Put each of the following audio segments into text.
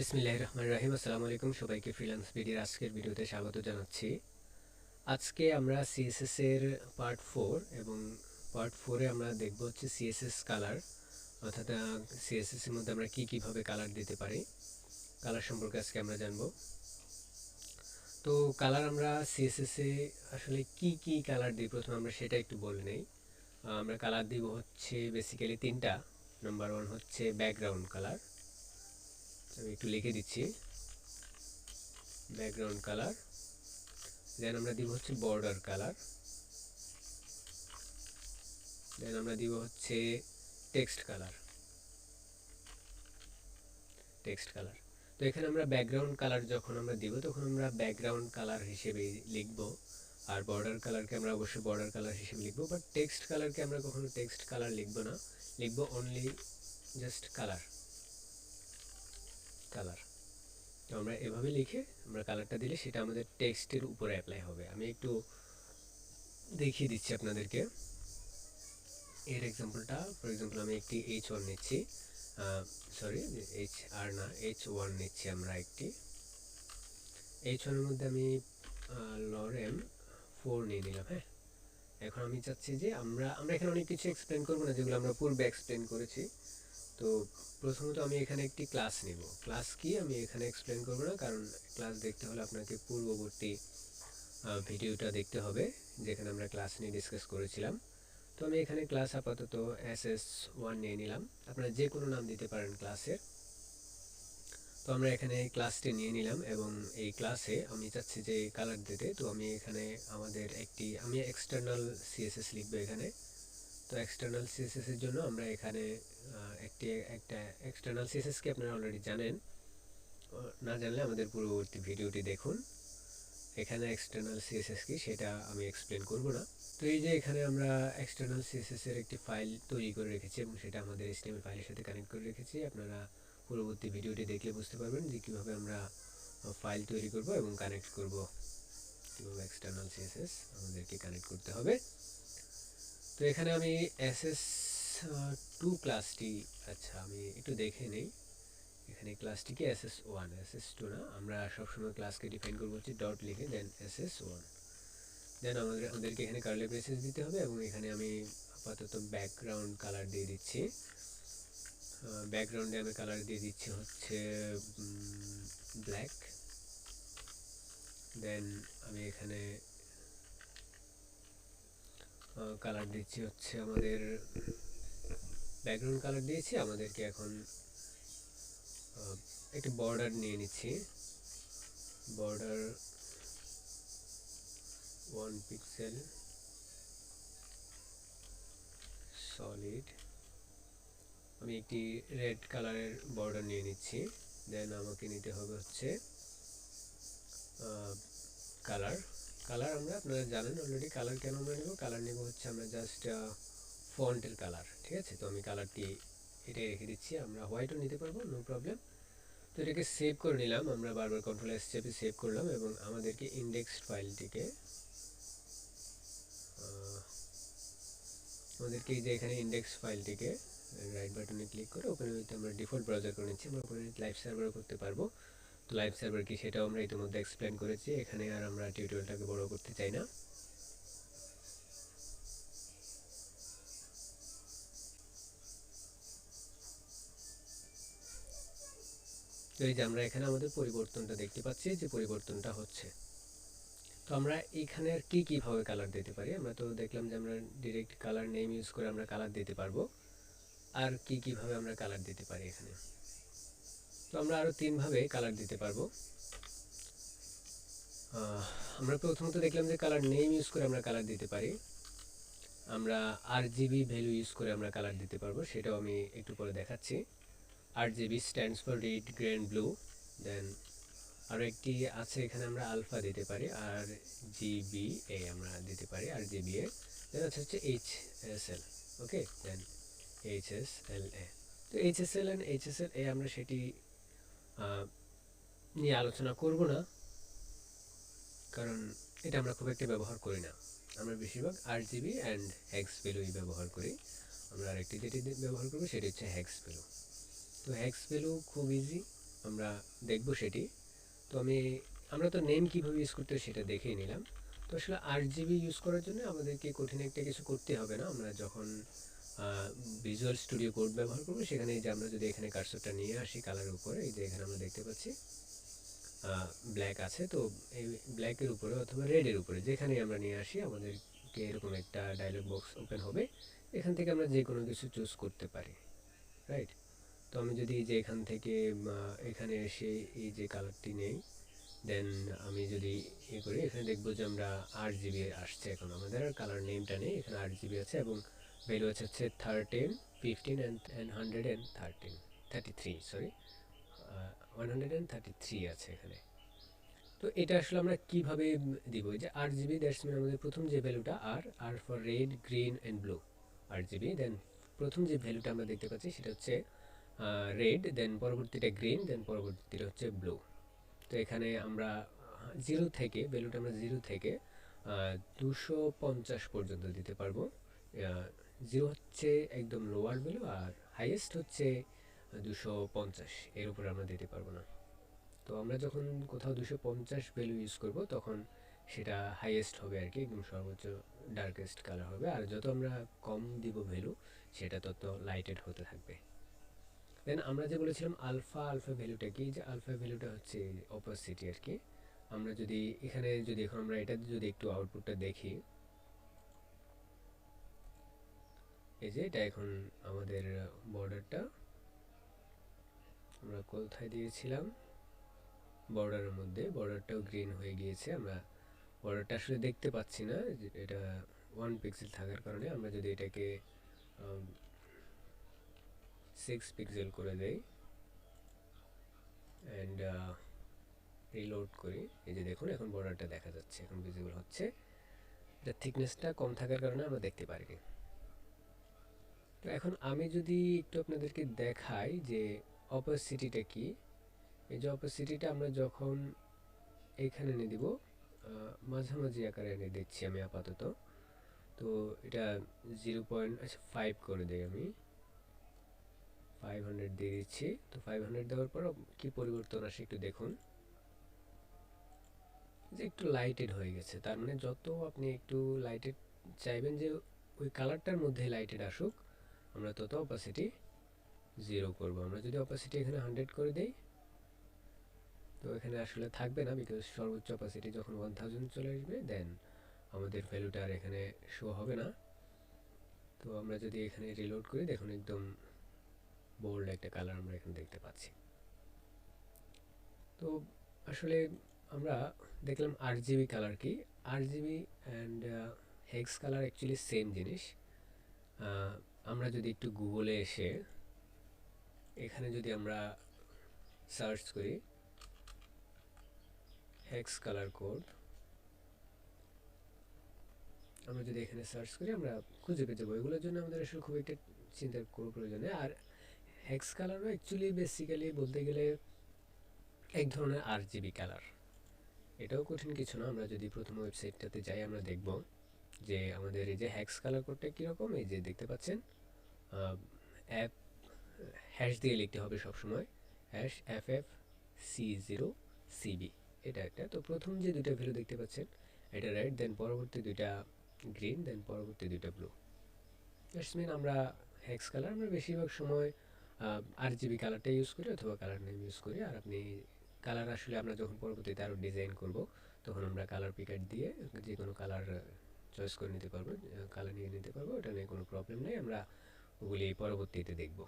বিসমিল্লাহির রহমানির রহিম। আসসালামু আলাইকুম সবাইকে ফ্রিল্যান্স বিডির আজকের ভিডিওতে স্বাগত জানাচ্ছি। আজকে আমরা সিএসএস এর পার্ট 4 এবং পার্ট 4 এ আমরা দেখব হচ্ছে সিএসএস কালার, অর্থাৎ সিএসএস এর মধ্যে আমরা কিভাবে কালার দিতে পারি, কালার সম্পর্কে আজকে আমরা জানব। তো কালার আমরা সিএসএস এ আসলে কি কালার দিই প্রথমে আমরা সেটা একটু বলে নেই। আমরা কালার দিব হচ্ছে বেসিক্যালি তিনটা। নাম্বার 1 হচ্ছে ব্যাকগ্রাউন্ড কালার, আমি একটু লিখে দিচ্ছি ব্যাকগ্রাউন্ড কালার। দেন আমরা দিব হচ্ছে বর্ডার কালার, দেন আমরা দিব হচ্ছে টেক্সট কালার। তো এখানে আমরা ব্যাকগ্রাউন্ড কালার যখন আমরা দিব তখন আমরা ব্যাকগ্রাউন্ড কালার হিসেবে লিখব, আর বর্ডার কালারকে আমরা অবশ্যই বর্ডার কালার হিসেবে লিখব, বাট টেক্সট কালারকে আমরা কখনো টেক্সট কালার লিখব না, লিখব অনলি জাস্ট কালার। তো আমরা এভাবে লিখে আমরা কালারটা দিলে সেটা আমাদের টেক্সটের উপরে অ্যাপ্লাই হবে। আমি একটু দেখিয়ে দিচ্ছি আপনাদেরকে এর এক্সাম্পলটা। ফর এক্সাম্পল আমি একটি H1 নিচ্ছি, সরি HR না H1 নিচ্ছি। আমরা একটি H1 এর মধ্যে আমি লরেম 4 নিয়ে নিলাম। হ্যাঁ, এখন আমি চাচ্ছি যে আমরা এখানে অনেক কিছু এক্সপ্লেন করবো না যেগুলো আমরা পূর্বে এক্সপ্লেন করেছি। তো প্রথমত আমি এখানে একটি ক্লাস নিব। ক্লাস কি আমি এখানে এক্সপ্লেন করবো না, কারণ ক্লাস দেখতে হলে আপনাকে পূর্ববর্তী ভিডিওটা দেখতে হবে যেখানে আমরা ক্লাস নিয়ে ডিসকাস করেছিলাম। তো আমি এখানে ক্লাস আপাতত SS1 নিয়ে নিলাম, আপনারা যে কোনো নাম দিতে পারেন ক্লাসের। তো আমরা এখানে ক্লাসটি নিয়ে নিলাম এবং এই ক্লাসে আমি চাচ্ছি যে কালার দিতে। তো আমি এখানে আমি এক্সটার্নাল সিএসএস লিখবো এখানে। তো এক্সটার্নাল সিএসএস এর জন্য আমরা এখানে একটা এক্সটার্নাল সিএসএস কে আপনারা অলরেডি জানেন, না জানলে আমাদের পূর্ববর্তী ভিডিওটি দেখুন। এখানে এক্সটার্নাল সিএসএস কি সেটা আমি এক্সপ্লেন করব না। তো এই যে এখানে আমরা এক্সটার্নাল সিএসএস এর একটি ফাইল তৈরি করে রেখেছি এবং সেটা আমাদের HTML ফাইলের সাথে কানেক্ট করে রেখেছি। আপনারা পূর্ববর্তী ভিডিওটি দেখলে বুঝতে পারবেন যে কীভাবে আমরা ফাইল তৈরি করব এবং কানেক্ট করব, কীভাবে এক্সটার্নাল সিএসএস আমাদেরকে কানেক্ট করতে হবে। তো এখানে আমি SS2 ক্লাসটি, আচ্ছা আমি একটু দেখে নেই এখানে ক্লাসটি কি SS1, SS2 না। আমরা সবসময় ক্লাসকে ডিফাইন করবো হচ্ছে ডট লিখে দেন SS1, দেন আমাদেরকে এখানে কার্লি ব্রেসেস দিতে হবে এবং এখানে আমি আপাতত ব্যাকগ্রাউন্ড কালার দিয়ে দিচ্ছি। ব্যাকগ্রাউন্ডে আমি কালার দিয়ে দিচ্ছি হচ্ছে ব্ল্যাক। দেন আমি এখানে কালার দিচ্ছি হচ্ছে আমাদের ব্যাকগ্রাউন্ড কালার দিয়েছি। আমাদেরকে এখন একটি বর্ডার নিয়ে নিচ্ছি, বর্ডার 1 পিক্সেল সলিড। আমি একটি রেড কালারের বর্ডার নিয়ে নিচ্ছি। দেন আমাকে নিতে হবে হচ্ছে কালার। আমরা আপনারা জানেন অলরেডি কালার কেন আমরা নেব। কালার নেব হচ্ছে আমরা জাস্ট ফন্টের কালার, ঠিক আছে। তো আমি কালারটি এটাই রেখে দিচ্ছি, আমরা হোয়াইটও নিতে পারবো, নো প্রবলেম। তো এটাকে সেভ করে নিলাম, আমরা বারবার কন্ট্রোল-S চেপে সেভ করলাম এবং আমাদেরকে ইন্ডেক্স ফাইলটিকে এই যে এখানে ইন্ডেক্স ফাইলটিকে রাইট বাটনে ক্লিক করে ওপেন উইথ আমরা ডিফল্ট ব্রাউজার করে নিচ্ছি। আমরা ওপেন উইথ লাইভ সার্ভারও করতে পারবো। তো লাইভ সার্ভার কি সেটাও আমরা ইতিমধ্যে এক্সপ্লেন করেছি, এখানে আর আমরা টিউটোরিয়ালটাকে বড় করতে চাই না। তো এই যে আমরা এখানে আমাদের পরিবর্তনটা দেখতে পাচ্ছি যে পরিবর্তনটা হচ্ছে। তো আমরা এখানে আর কিভাবে কালার দিতে পারি, আমরা তো দেখলাম যে আমরা ডিরেক্ট কালার নেম ইউজ করে আমরা কালার দিতে পারবো। আর কিভাবে আমরা কালার দিতে পারি এখানে, তো আমরা আরও 3 ভাবে কালার দিতে পারবো। আমরা প্রথমত দেখলাম যে কালার নেম ইউজ করে আমরা কালার দিতে পারি। আমরা RGB ভ্যালু ইউজ করে আমরা কালার দিতে পারবো, সেটাও আমি একটু পরে দেখাচ্ছি। RGB stands for red, green, blue. Then আরও একটি আছে এখানে আমরা আলফা দিতে পারি, RGBA আমরা দিতে পারি, RGBA। দেন হচ্ছে HSL, ওকে। দেন HSLA। তো HSL and HSLA আমরা সেটি নিয়ে আলোচনা করব না, কারণ এটা আমরা খুব একটা ব্যবহার করি না। আমরা বেশিরভাগ RGB অ্যান্ড হেক্স ভ্যালুই ব্যবহার করি। আমরা আরেকটি যেটি ব্যবহার করবো সেটি হচ্ছে হেক্স ভ্যালু। তো হেক্স ভ্যালু খুব ইজি, আমরা দেখব সেটি। তো আমরা তো নেম কীভাবে ইউজ করতে হয় সেটা দেখেই নিলাম। তো আসলে আরজিবি ইউজ করার জন্য আমাদেরকে কঠিন একটা কিছু করতে হবে না। আমরা যখন ভিজুয়াল স্টুডিও কোড ব্যবহার করবো, সেখানে যে আমরা যদি এখানে কার্সরটা নিয়ে আসি কালারের উপরে, এই যে এখানে আমরা দেখতে পাচ্ছি ব্ল্যাক আছে, তো এই ব্ল্যাকের উপরে অথবা রেডের উপরে যেখানেই আমরা নিয়ে আসি আমাদেরকে এরকম একটা ডায়লগ বক্স ওপেন হবে। এখান থেকে আমরা যে কোনো কিছু চুজ করতে পারি, রাইট? তো আমি যদি যে এখান থেকে এখানে এসে এই যে কালারটি নেই, দেন আমি যদি করি, এখানে দেখবো যে আমরা RGB আসছে। এখন আমাদের আর কালার নেমটা নেই, এখানে RGB আছে এবং ভ্যালু আছে হচ্ছে 13, 15 and 133, সরি 133 আছে এখানে। তো এটা আসলে আমরা কিভাবে দিব? যে RGB, দ্যাটস মিন আমাদের প্রথম যে ভ্যালুটা আর for red, green and blue RGB, then প্রথম যে ভ্যালুটা আমরা দেখতে পাচ্ছি সেটা হচ্ছে রেড, দেন পরবর্তীটা গ্রিন, দেন পরবর্তীটা হচ্ছে ব্লু। তো এখানে আমরা ভ্যালুটা আমরা 0 থেকে 250 পর্যন্ত দিতে পারবো। 0 হচ্ছে একদম লোয়ার ভ্যালু, আর হাইয়েস্ট হচ্ছে 250, এর উপরে আমরা দিতে পারবো না। তো আমরা যখন কোথাও 250 ভ্যালু ইউজ করব তখন সেটা হাইয়েস্ট হবে আর কি, একদম সর্বোচ্চ ডার্কেস্ট কালার হবে। আর যত আমরা কম দিব ভ্যালু, সেটা তত লাইটেড হতে থাকবে। দেন আমরা যে বলেছিলাম আলফা ভ্যালুটা কি? যে আলফা ভ্যালুটা হচ্ছে অপাসিটি আর কি। আমরা যদি এখানে এখন আমরা এটা যদি একটু আউটপুটটা দেখি, এই যে এটা এখন আমাদের বর্ডারটা আমরা কোথায় দিয়েছিলাম, বর্ডারের মধ্যে, বর্ডারটাও গ্রিন হয়ে গিয়েছে। আমরা বর্ডারটা আসলে দেখতে পাচ্ছি না, এটা 1 পিক্সেল থাকার কারণে। আমরা যদি এটাকে 6 পিক্সেল করে দেই অ্যান্ড রিলোড করি, এই যে দেখুন এখন বর্ডারটা দেখা যাচ্ছে, এখন ভিজিবল হচ্ছে। এটা থিকনেসটা কম থাকার কারণে আমরা দেখতে পারিনি। তো এখন আমি যদি একটু আপনাদেরকে দেখাই যে অপাসিটিটা কি। এই যে অপাসিটিটা আমরা যখন এইখানে এনে দিব, মাঝামাঝি আকারে এনে দিচ্ছি আমি আপাতত। তো এটা 0.5 করে দেই, আমি 500 দিয়ে দিচ্ছি। তো 500 দেওয়ার পর কি পরিবর্তন আসে একটু দেখুন, যে একটু লাইটেড হয়ে গেছে। তার মানে যত আপনি একটু লাইটেড চাইবেন যে ওই কালারটার মধ্যে লাইটেড আসুক, আমরা তত অপাসিটি 0 করব। আমরা যদি অপাসিটি এখানে 100 করে দেই, তো এখানে আসলে থাকবে না, বিকজ সর্বোচ্চ অপাসিটি যখন 1000 চলে আসবে দেন আমাদের ভ্যালুটা আর এখানে শো হবে না। তো আমরা যদি এখানে রিলোড করি, দেখুন একদম বোল্ড একটা কালার আমরা এখানে দেখতে পাচ্ছি। তো আসলে আমরা দেখলাম আরজিবি কালার কি। RGB and hex colour actually same জিনিস। আমরা যদি একটু গুগলে এসে এখানে যদি আমরা সার্চ করি হেক্স কালার কোড, আমরা যদি এখানে সার্চ করি আমরা খুঁজে পেয়ে যাবো। এগুলোর জন্য আমাদের আসলে খুব একটা চিন্তার কোনো প্রয়োজন নেই। আর হেক্স কালারও অ্যাকচুয়ালি বেসিক্যালি বলতে গেলে এক ধরনের আরজিবি কালার, এটাও কঠিন কিছু না। আমরা যদি প্রথম ওয়েবসাইটটাতে যাই, আমরা দেখব যে আমাদের এই যে হেক্স কালার কোডটা কীরকম। এই যে দেখতে পাচ্ছেন, অ্যাপ হ্যাশ দিয়ে লিখতে হবে সবসময়, হ্যাশ FFC0CB, এটা একটা। তো প্রথম যে দুইটা ভ্যালু দেখতে পাচ্ছেন এটা রেড, দেন পরবর্তী দুইটা গ্রিন, দেন পরবর্তী দুইটা ব্লু। দ্যাটস মিন আমরা হেক্স কালার আমরা বেশিরভাগ সময় RGB কালারটা ইউজ করি অথবা কালার নেম ইউজ করি। আর আপনি কালার আসলে আমরা যখন পরবর্তীতে আরও ডিজাইন করব তখন আমরা কালার পিকার দিয়ে যে কোনো কালার চয়েস করে নিতে পারবো, কালার নিয়ে নিতে পারবো, ওটা নিয়ে কোনো প্রবলেম নেই। আমরা ওগুলি পরবর্তীতে দেখব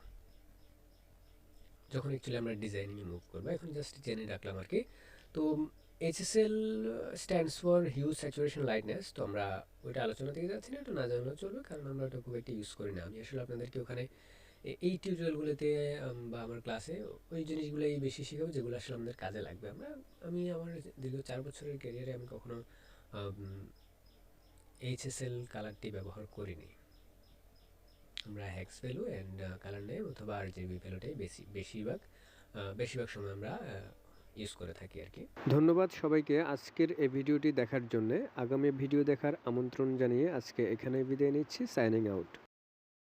যখন অ্যাকচুয়ালি আমরা ডিজাইনিংয়ে মুভ করবো। এখন জাস্ট জেনে রাখলাম আর কি। তো HSL stands for huge saturation lightness. তো আমরা ওইটা আলোচনা থেকে যাচ্ছি না, একটু না জানালেও চলবে, কারণ আমরা ওটা খুব একটা ইউজ করি না। আমি আসলে আপনাদেরকে ওখানে এই টিউটোরিয়ালগুলোতে বা আমার ক্লাসে ওই জিনিসগুলোই বেশি শেখাবো যেগুলো আসলে আমাদের কাজে লাগবে। আমি আমার দীর্ঘ 4 বছরের ক্যারিয়ারে আমি কখনো HSL কালারটি ব্যবহার করিনি। আমরা hex value and colour name অথবা RGB ভ্যালুটাই বেশিরভাগ সময় আমরা ইউজ করে থাকি আর কি। ধন্যবাদ সবাইকে আজকের এই ভিডিওটি দেখার জন্য। আগামী ভিডিও দেখার আমন্ত্রণ জানিয়ে আজকে এখানে বিদায় নিচ্ছি। Signing out.